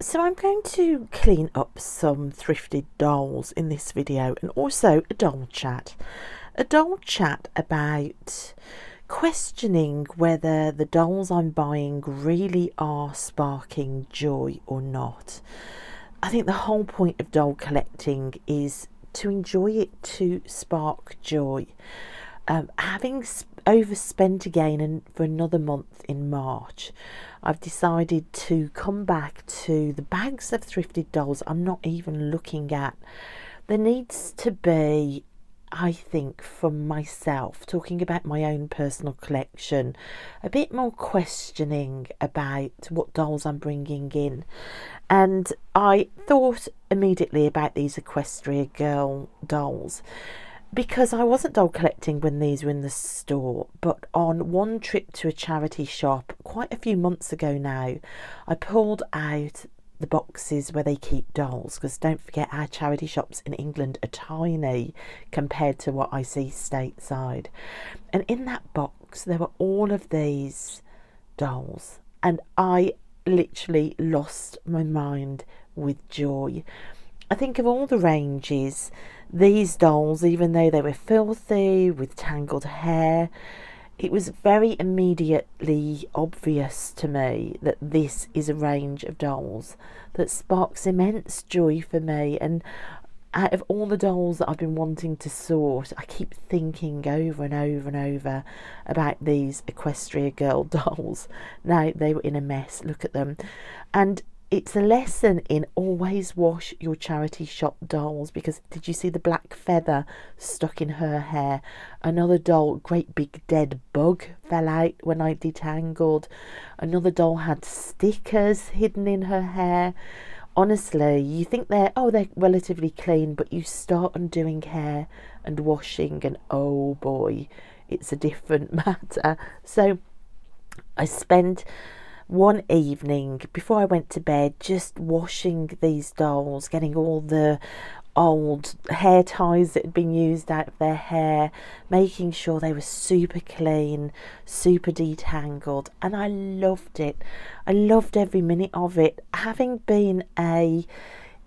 So I'm going to clean up some thrifted dolls in this video, and also a doll chat. A doll chat about questioning whether the dolls I'm buying really are sparking joy or not. I think the whole point of doll collecting is to enjoy it, to spark joy. Having overspent again and for another month in March, I've decided to come back to the bags of thrifted dolls I'm not even looking at. There needs to be, I think, for myself, talking about my own personal collection, a bit more questioning about what dolls I'm bringing in. And I thought immediately about these Equestria girl dolls, because I wasn't doll collecting when these were in the store, but on one trip to a charity shop quite a few months ago now, I pulled out the boxes where they keep dolls, because don't forget, our charity shops in England are tiny compared to what I see stateside. And in that box there were all of these dolls, and I literally lost my mind with joy. I think of all the ranges, these dolls, even though they were filthy with tangled hair, it was very immediately obvious to me that this is a range of dolls that sparks immense joy for me. And out of all the dolls that I've been wanting to sort, I keep thinking over and over and over about these Equestria girl dolls. Now they were in a mess, look at them. And it's a lesson in always wash your charity shop dolls, because did you see the black feather stuck in her hair? Another doll, great big dead bug fell out when I detangled. Another doll had stickers hidden in her hair. Honestly, you think they're relatively clean, but you start undoing hair and washing, and oh boy, it's a different matter. So I spent one evening before I went to bed just washing these dolls, getting all the old hair ties that had been used out of their hair, making sure they were super clean, super detangled, and I loved it. I loved every minute of it. Having been a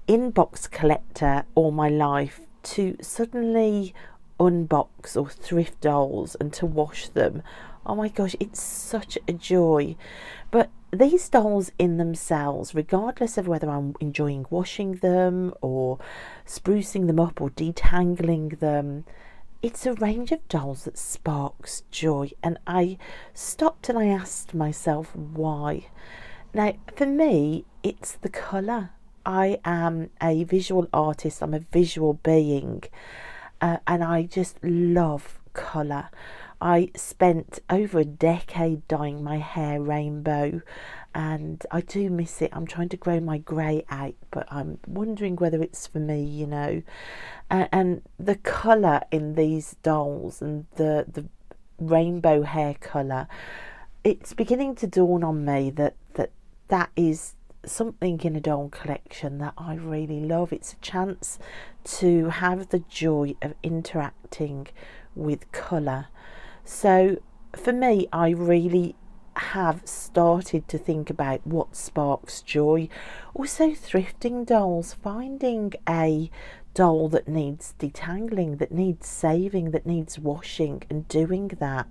inbox collector all my life, to suddenly unbox or thrift dolls and to wash them, oh my gosh, it's such a joy. But these dolls in themselves, regardless of whether I'm enjoying washing them or sprucing them up or detangling them, it's a range of dolls that sparks joy. And I stopped and I asked myself why. Now, for me, it's the colour. I am a visual artist, I'm a visual being, and I just love colour. I spent over a decade dyeing my hair rainbow, and I do miss it. I'm trying to grow my grey out, but I'm wondering whether it's for me, and the colour in these dolls and the rainbow hair colour, it's beginning to dawn on me that is something in a doll collection that I really love. It's a chance to have the joy of interacting with colour. So for me, I really have started to think about what sparks joy. Also thrifting dolls, finding a doll that needs detangling, that needs saving, that needs washing, and doing that.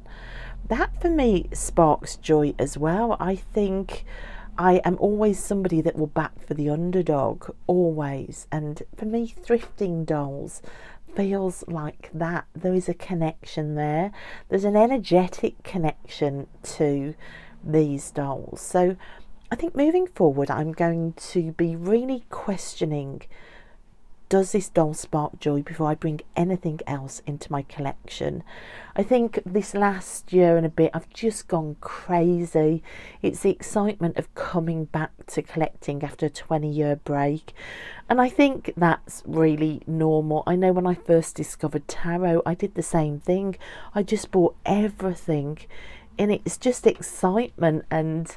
That for me sparks joy as well. I think I am always somebody that will back for the underdog, always. And for me, thrifting dolls feels like that. There is a connection there. There's an energetic connection to these dolls. So I think moving forward, I'm going to be really questioning, does this doll spark joy, before I bring anything else into my collection. I think this last year and a bit I've just gone crazy. It's the excitement of coming back to collecting after a 20-year break, and I think that's really normal. I know when I first discovered tarot, I did the same thing. I just bought everything, and it's just excitement, and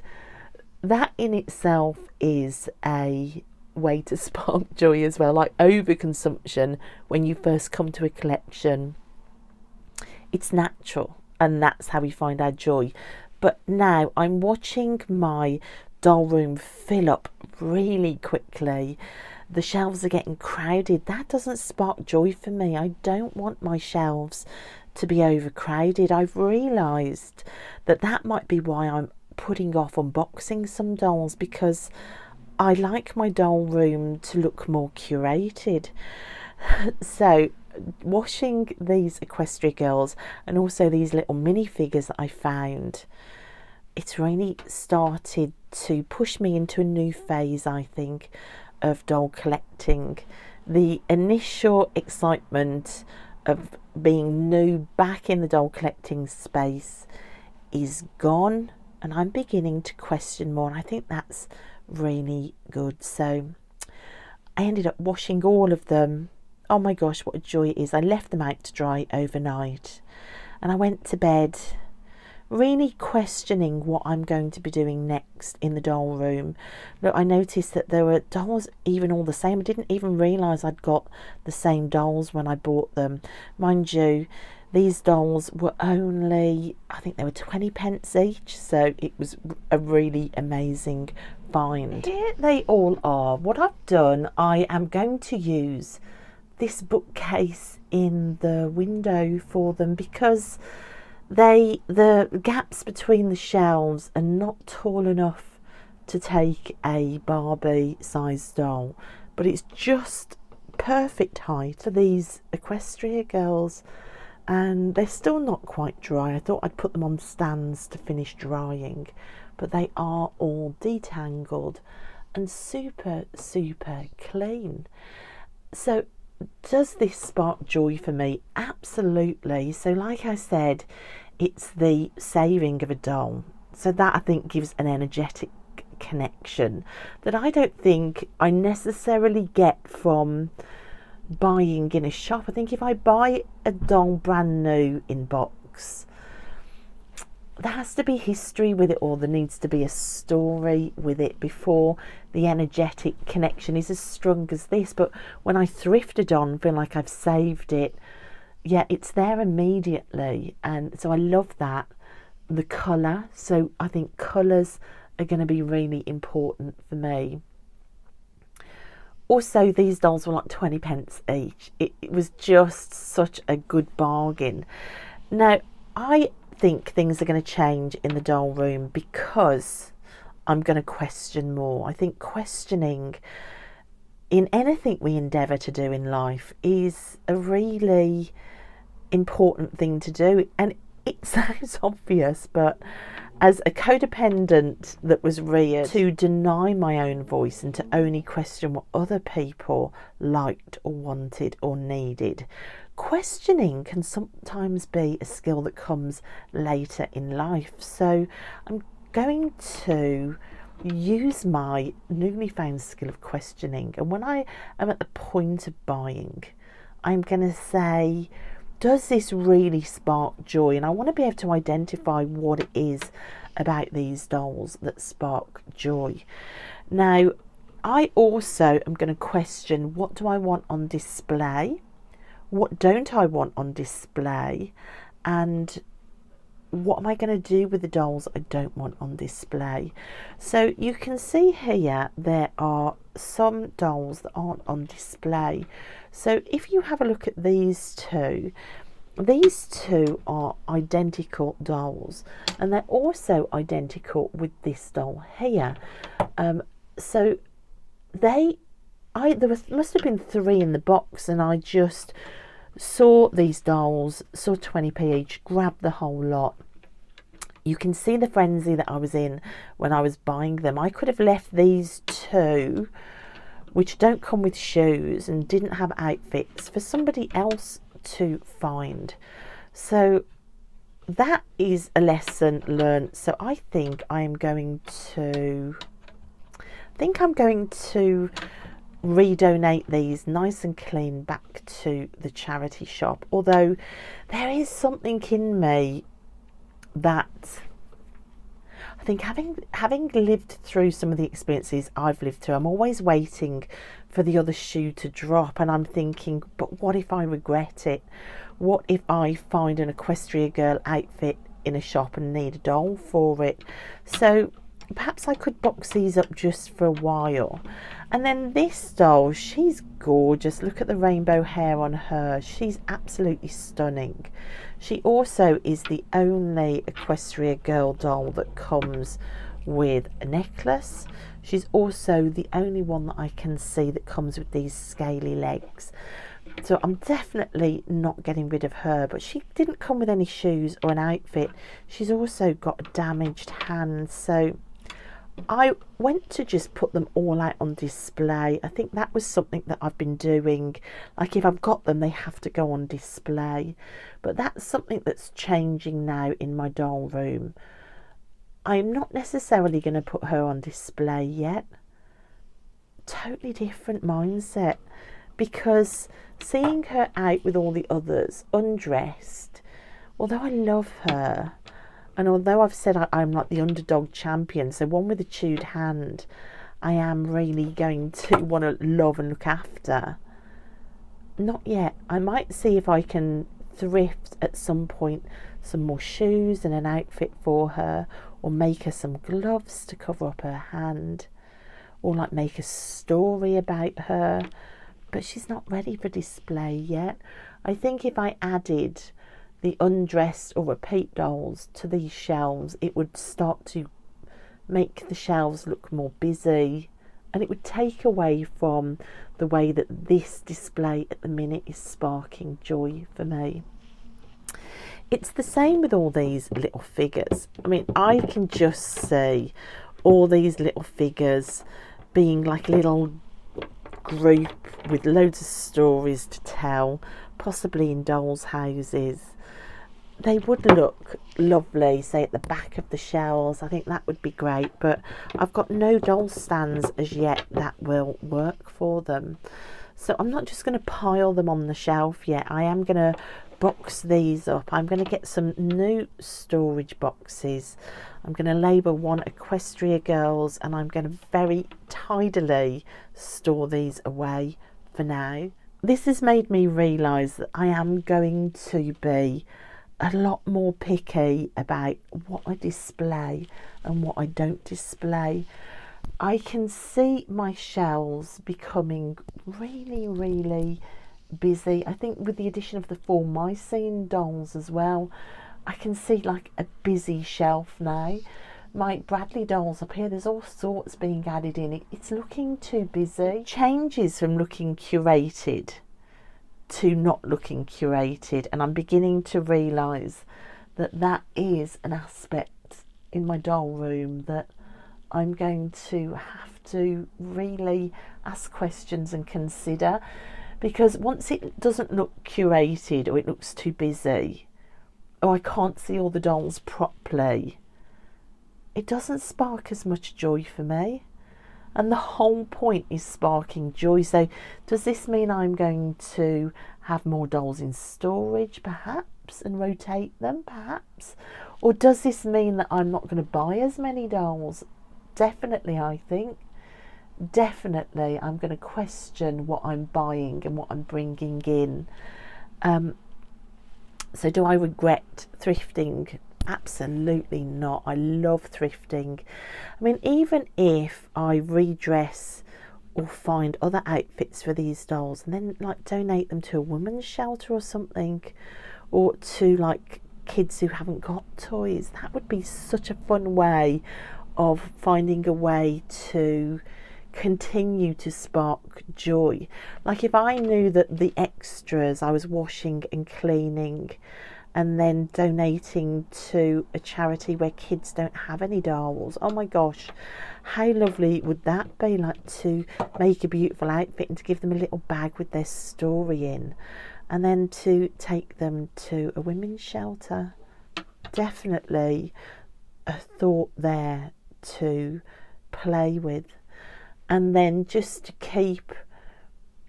that in itself is a way to spark joy as well. Like overconsumption, when you first come to a collection, it's natural, and that's how we find our joy. But now I'm watching my doll room fill up really quickly. The shelves are getting crowded. That doesn't spark joy for me. I don't want my shelves to be overcrowded. I've realised that that might be why I'm putting off unboxing some dolls, because I like my doll room to look more curated. So washing these Equestria girls and also these little minifigures that I found, it's really started to push me into a new phase, I think, of doll collecting. The initial excitement of being new back in the doll collecting space is gone, and I'm beginning to question more, and I think that's really good. So I ended up washing all of them. Oh my gosh, what a joy it is. I left them out to dry overnight and I went to bed really questioning what I'm going to be doing next in the doll room. Look, I noticed that there were dolls even all the same. I didn't even realise I'd got the same dolls when I bought them. Mind you, these dolls were only, I think they were 20 pence each, so it was a really amazing find. Here they all are. What I've done, I am going to use this bookcase in the window for them, because the gaps between the shelves are not tall enough to take a Barbie sized doll, but it's just perfect height for these Equestria girls, and they're still not quite dry. I thought I'd put them on stands to finish drying, but they are all detangled and super clean. So does this spark joy for me? Absolutely. So like I said, it's the saving of a doll. So that, I think, gives an energetic connection that I don't think I necessarily get from buying in a shop. I think if I buy a doll brand new in box, there has to be history with it, or there needs to be a story with it before the energetic connection is as strong as this. But when I thrift a doll, I feel like I've saved it. Yeah, it's there immediately, and so I love that. The colour, so I think colours are going to be really important for me. Also, these dolls were like 20 pence each. It was just such a good bargain. Now, I think things are going to change in the doll room because I'm going to question more. I think questioning in anything we endeavour to do in life is a really important thing to do. And it sounds obvious, but as a codependent that was reared to deny my own voice and to only question what other people liked or wanted or needed, questioning can sometimes be a skill that comes later in life. So I'm going to use my newly found skill of questioning, and when I am at the point of buying, I'm going to say, does this really spark joy? And I want to be able to identify what it is about these dolls that spark joy. Now, I also am going to question, what do I want on display? What don't I want on display? And what am I going to do with the dolls I don't want on display? So you can see here there are some dolls that aren't on display. So if you have a look at these two are identical dolls, and they're also identical with this doll here. So there must have been 3 in the box, and I just saw these dolls, saw 20p each, grabbed the whole lot. You can see the frenzy that I was in when I was buying them. I could have left these 2, which don't come with shoes and didn't have outfits, for somebody else to find. So that is a lesson learned. So I think I'm going to redonate these nice and clean back to the charity shop. Although there is something in me that I think, having lived through some of the experiences I've lived through, I'm always waiting for the other shoe to drop, and I'm thinking, but what if I regret it? What if I find an Equestria girl outfit in a shop and need a doll for it? So perhaps I could box these up just for a while. And then this doll, she's gorgeous. Look at the rainbow hair on her. She's absolutely stunning. She also is the only Equestria girl doll that comes with a necklace. She's also the only one that I can see that comes with these scaly legs. So I'm definitely not getting rid of her, but she didn't come with any shoes or an outfit. She's also got a damaged hand, so I went to just put them all out on display. I think that was something that I've been doing. Like if I've got them, they have to go on display. But that's something that's changing now in my doll room. I'm not necessarily going to put her on display yet. Totally different mindset, because seeing her out with all the others undressed, although I love her, and although I've said I'm like the underdog champion, so one with a chewed hand, I am really going to want to love and look after. Not yet. I might see if I can thrift at some point some more shoes and an outfit for her, or make her some gloves to cover up her hand, or like make a story about her. But she's not ready for display yet. I think if I added the undressed or repeat dolls to these shelves, it would start to make the shelves look more busy, and it would take away from the way that this display at the minute is sparking joy for me. It's the same with all these little figures. I mean, I can just see all these little figures being like a little group with loads of stories to tell, possibly in dolls' houses. They would look lovely, say at the back of the shelves. I think that would be great, but I've got no doll stands as yet that will work for them. So I'm not just going to pile them on the shelf yet. I am going to box these up. I'm going to get some new storage boxes. I'm going to label one Equestria Girls, and I'm going to very tidily store these away for now. This has made me realise that I am going to be a lot more picky about what I display and what I don't display. I can see my shelves becoming really busy. I think with the addition of the 4 Mycene dolls as well, I can see like a busy shelf now. My Bradley dolls up here, there's all sorts being added in. It's looking too busy. It changes from looking curated to not looking curated, and I'm beginning to realise that that is an aspect in my doll room that I'm going to have to really ask questions and consider, because once it doesn't look curated, or it looks too busy, or I can't see all the dolls properly, it doesn't spark as much joy for me. And the whole point is sparking joy. So does this mean I'm going to have more dolls in storage perhaps and rotate them perhaps? Or does this mean that I'm not going to buy as many dolls? Definitely, I think. Definitely I'm going to question what I'm buying and what I'm bringing in. So do I regret thrifting? Absolutely not. I love thrifting. I mean, even if I redress or find other outfits for these dolls and then like donate them to a women's shelter or something, or to like kids who haven't got toys, that would be such a fun way of finding a way to continue to spark joy. Like if I knew that the extras I was washing and cleaning and then donating to a charity where kids don't have any dolls, oh my gosh, how lovely would that be? Like to make a beautiful outfit and to give them a little bag with their story in, and then to take them to a women's shelter. Definitely a thought there to play with. And then just to keep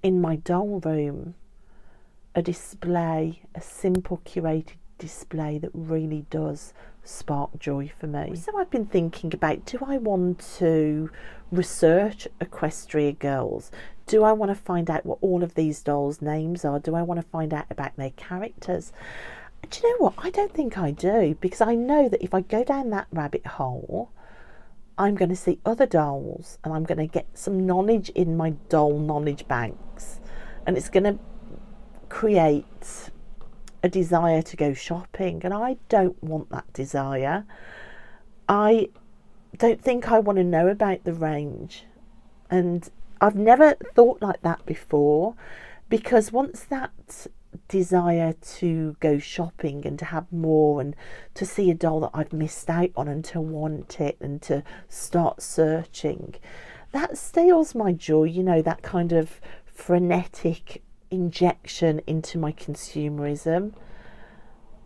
in my doll room a display, a simple curated display that really does spark joy for me. So I've been thinking about, do I want to research Equestria Girls? Do I want to find out what all of these dolls' names are? Do I want to find out about their characters? Do you know what? I don't think I do, because I know that if I go down that rabbit hole, I'm going to see other dolls and I'm going to get some knowledge in my doll knowledge banks, and it's going to create a desire to go shopping, and I don't want that desire. I don't think I want to know about the range, and I've never thought like that before, because once that desire to go shopping and to have more and to see a doll that I've missed out on and to want it and to start searching, that steals my joy, you know, that kind of frenetic injection into my consumerism.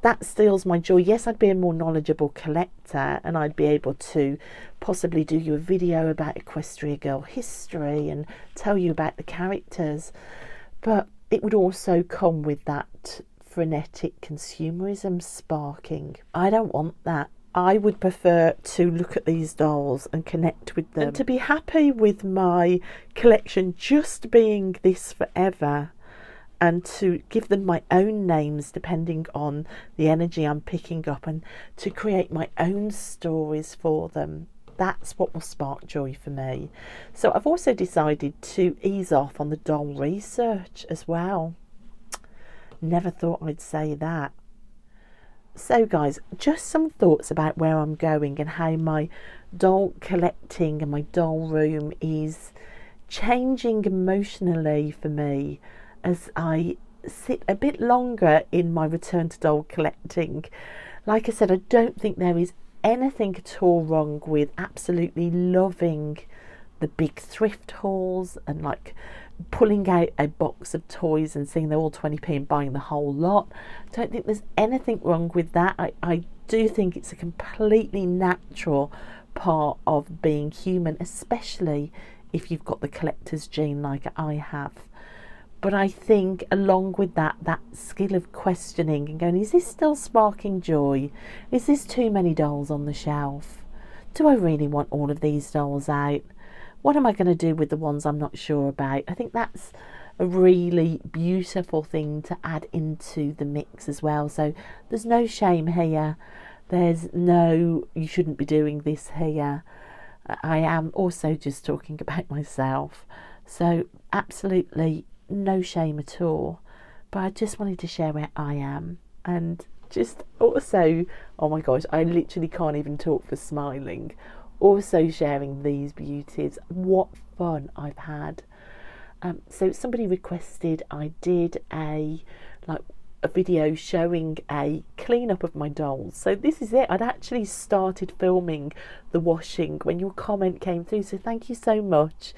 That steals my joy. Yes, I'd be a more knowledgeable collector and I'd be able to possibly do you a video about Equestria girl history and tell you about the characters, but it would also come with that frenetic consumerism sparking. I don't want that. I would prefer to look at these dolls and connect with them and to be happy with my collection just being this forever, and to give them my own names depending on the energy I'm picking up, and to create my own stories for them. That's what will spark joy for me. So I've also decided to ease off on the doll research as well. Never thought I'd say that. So guys, just some thoughts about where I'm going and how my doll collecting and my doll room is changing emotionally for me as I sit a bit longer in my return to doll collecting. Like I said, I don't think there is anything at all wrong with absolutely loving the big thrift hauls and like pulling out a box of toys and seeing they're all 20p and buying the whole lot. Don't think there's anything wrong with that. I do think it's a completely natural part of being human, especially if you've got the collector's gene like I have. But I think along with that skill of questioning and going, is this still sparking joy? Is this too many dolls on the shelf? Do I really want all of these dolls out? What am I going to do with the ones I'm not sure about? I think that's a really beautiful thing to add into the mix as well. So there's no shame here. There's no, you shouldn't be doing this here. I am also just talking about myself. So absolutely no shame at all, but I just wanted to share where I am, and just also, oh my gosh, I literally can't even talk for smiling, also sharing these beauties. What fun I've had. So somebody requested I did a video showing a cleanup of my dolls. So this is it. I'd actually started filming the washing when your comment came through, so thank you so much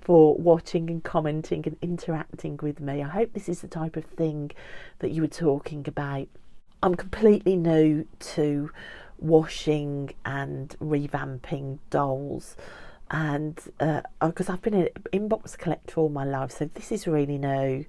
for watching and commenting and interacting with me. I hope this is the type of thing that you were talking about. I'm completely new to washing and revamping dolls, and because I've been an inbox collector all my life, so this is really new.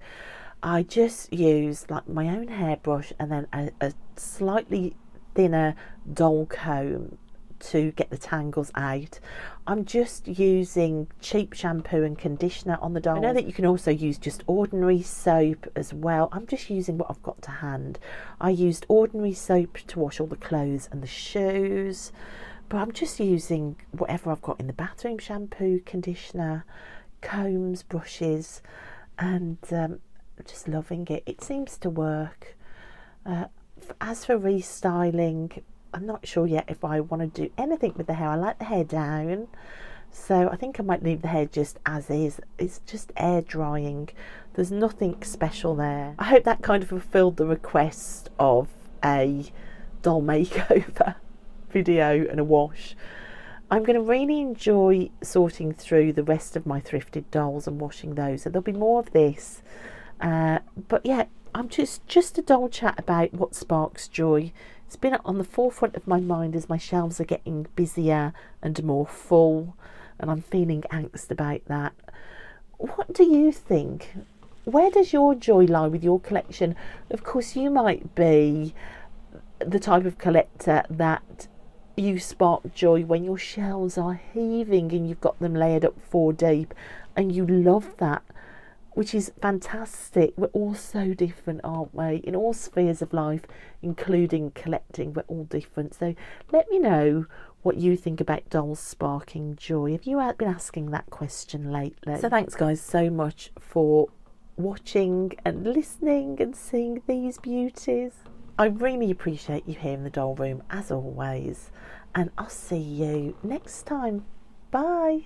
I just use like my own hairbrush and then a slightly thinner doll comb to get the tangles out. I'm just using cheap shampoo and conditioner on the dolls. I know that you can also use just ordinary soap as well. I'm just using what I've got to hand. I used ordinary soap to wash all the clothes and the shoes, but I'm just using whatever I've got in the bathroom: shampoo, conditioner, combs, brushes, and just loving it. It seems to work. As for restyling, I'm not sure yet if I want to do anything with the hair. I like the hair down, so I think I might leave the hair just as is. It's just air drying. There's nothing special there. I hope that kind of fulfilled the request of a doll makeover video and a wash. I'm going to really enjoy sorting through the rest of my thrifted dolls and washing those, so there'll be more of this. But yeah, I'm just a doll chat about what sparks joy. It's been on the forefront of my mind as my shelves are getting busier and more full, and I'm feeling angst about that. What do you think? Where does your joy lie with your collection? Of course, you might be the type of collector that you spark joy when your shelves are heaving and you've got them layered up 4 deep, and you love that, which is fantastic. We're all so different, aren't we? In all spheres of life, including collecting, we're all different. So let me know what you think about dolls sparking joy. Have you been asking that question lately? So thanks guys so much for watching and listening and seeing these beauties. I really appreciate you here in the doll room as always, and I'll see you next time. Bye.